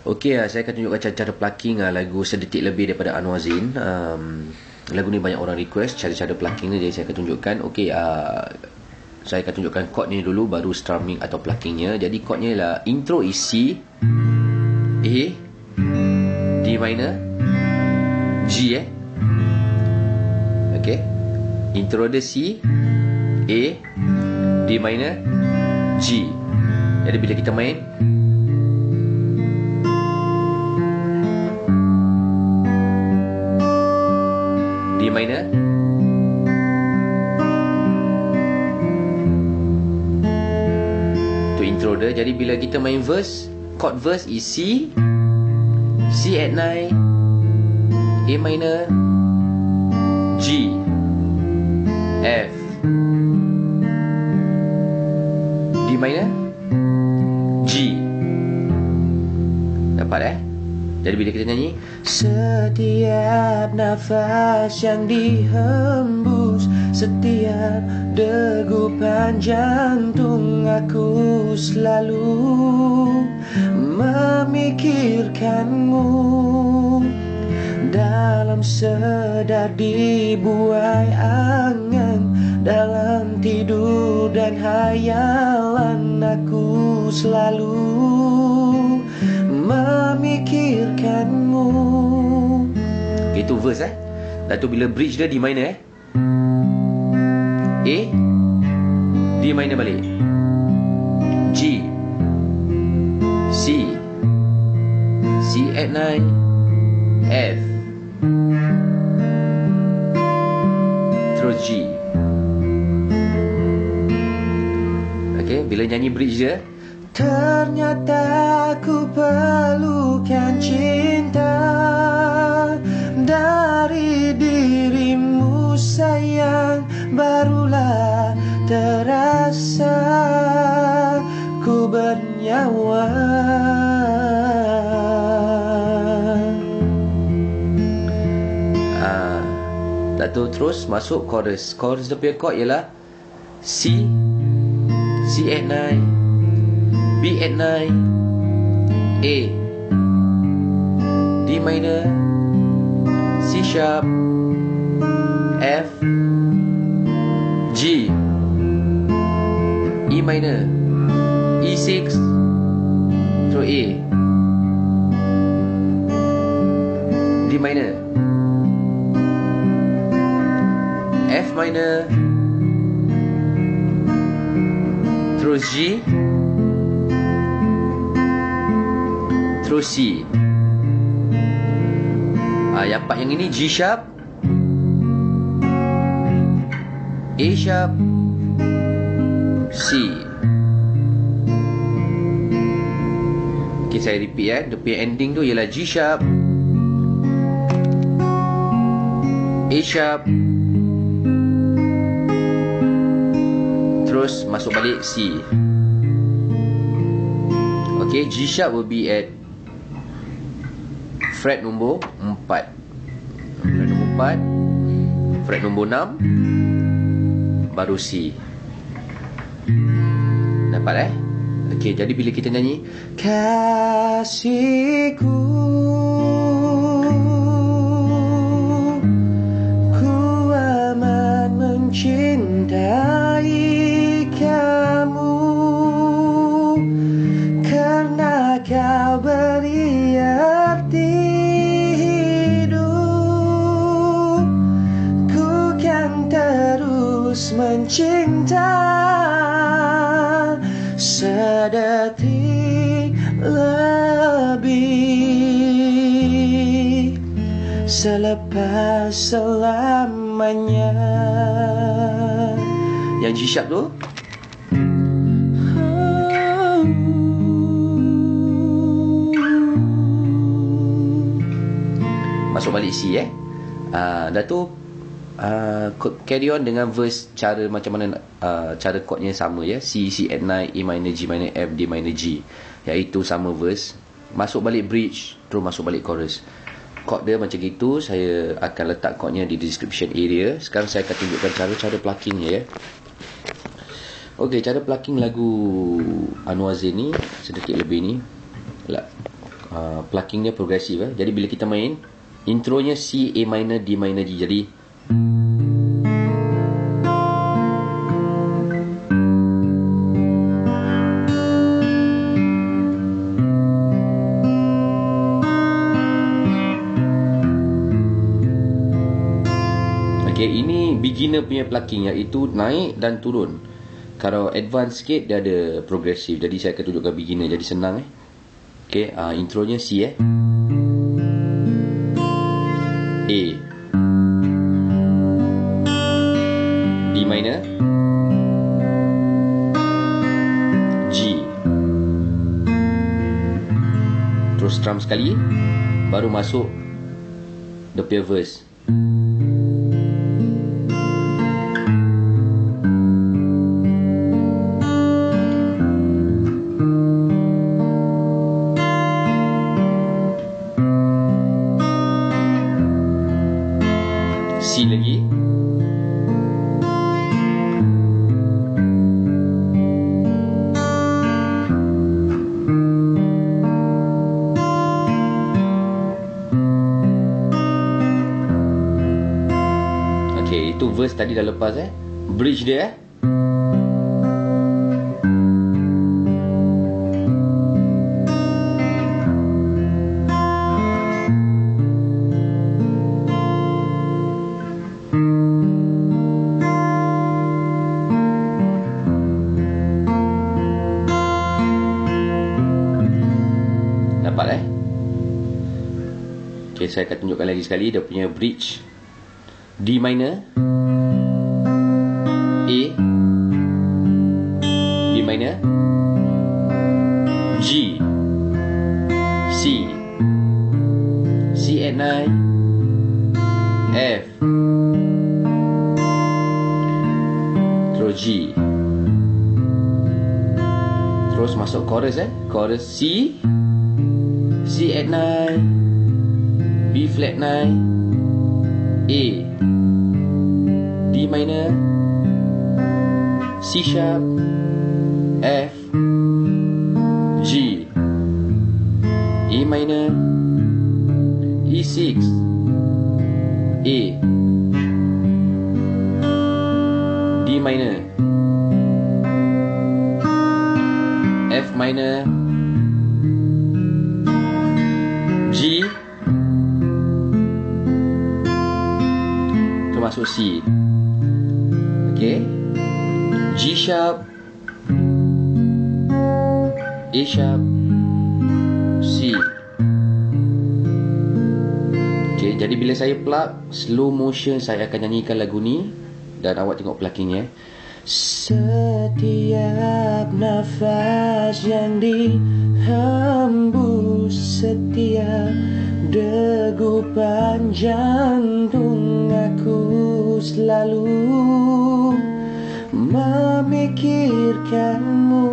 Okey, saya akan tunjukkan cara plucking lagu sedetik lebih daripada Anwar Zain. Lagu ni banyak orang request cara-cara plucking ni, jadi saya akan tunjukkan. Okey, saya akan tunjukkan chord ni dulu, baru strumming atau pluckingnya. Jadi chordnya ialah intro is C, A, D minor, G. Okey, intro dia C, A, D minor, G. Jadi bila kita main, D minor, tu intro dia. Jadi bila kita main verse, chord verse is C, C at 9, A minor, G, F, D minor, G. Dapat Jadi bila kita nyanyi, setiap nafas yang dihembus, setiap degupan jantung, aku selalu memikirkanmu. Dalam sedar dibuai angan, dalam tidur dan hayalan, aku selalu memikirkanmu. Itu verse Dah tu bila bridge dia D minor A, D minor balik, G, C, C at 9, F, terus G. Okay, bila nyanyi bridge dia, ternyata aku perlukan cinta dari dirimu sayang, barulah terasa ku bernyawa. Dah tu terus masuk chorus. Chorus dia punya chord ialah C, C at 9, B at 9, A, D minor, C sharp, F, G, E minor, E6, terus A, D minor, F minor, terus G, terus C. Yang part yang ini G sharp, A sharp, C. Okay, saya repeat Dia punya ending tu ialah G sharp, A sharp, terus masuk balik C. Okay, G sharp will be at fret nombor 4, fret nombor 4, fret nombor 6, baru C. Dapat Okay, jadi bila kita nyanyi, kasihku, ku amat mencintai kamu, karena kau beri arti hidup, ku kan terus mencinta sedetik lebih, selepas selamanya. Yang G sharp tu masuk balik C. Dah tu carry on dengan verse. Cara macam mana cara chordnya sama C, C at 9, A minor, G minor, F, D minor, G, iaitu sama verse. Masuk balik bridge, terus masuk balik chorus. Chord dia macam gitu. Saya akan letak chordnya di description area. Sekarang saya akan tunjukkan cara pluckingnya Okey, cara plucking lagu Anwar Zain ni sedetik lebih ni. plucking dia progresif. Jadi bila kita main, intronya C, A minor, D minor, G. Jadi ini beginner punya plucking, iaitu naik dan turun. Kalau advance sikit dia ada progresif. Jadi saya akan tunjukkan beginner, jadi senang. Intronya C, A D minor, G, terus strum sekali, baru masuk the punya verse. C lagi, itu verse tadi dah lepas. Bridge dia. Dapat saya akan tunjukkan lagi sekali dia punya bridge. D minor, A, B minor, G, C, C at 9, F, terus G, terus masuk chorus. Chorus C, C at 9, B flat 9, A, D minor, C sharp, F, G, E minor, E6, A, D minor, F minor, G, termasuk C. G sharp, A sharp, C. Jadi bila saya plug slow motion, saya akan nyanyikan lagu ni dan awak tengok pluckingnya. Setiap nafas yang dihembus, setiap degupan jantung, aku selalu memikirkanmu.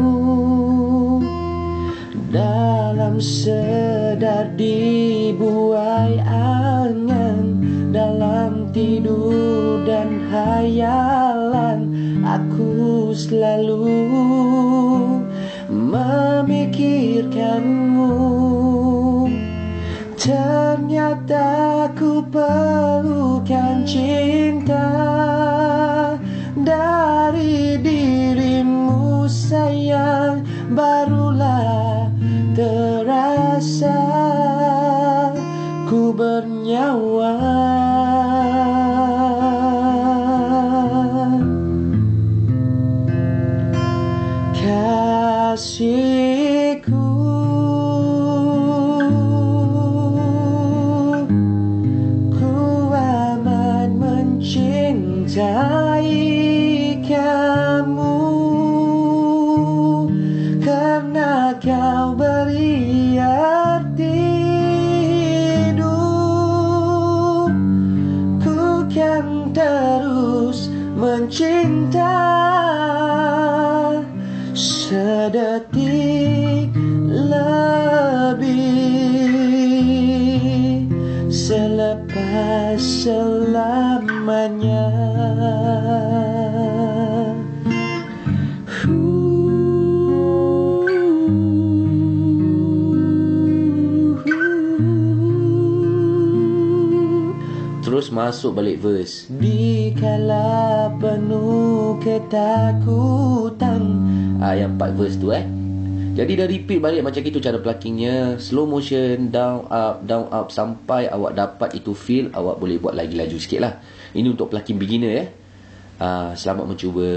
Dalam sedar dibuai angan, dalam tidur dan hayalan, aku selalu memikirkanmu. Ternyata ku perlukan cinta dari dirimu sayang, barulah terasa ku bernyawa. Kasihku, ku amat mencintai kamu, karena kau beri arti hidup. Ku kan terus mencinta sedetik lebih, selepas selamanya. Terus masuk balik verse. Dikala penuh ketakutan. Yang 4 verse tu Jadi dah repeat balik macam itu cara pluckingnya. Slow motion, down up sampai awak dapat itu feel. Awak boleh buat lagi laju sikit lah. Ini untuk plucking beginner Selamat mencuba.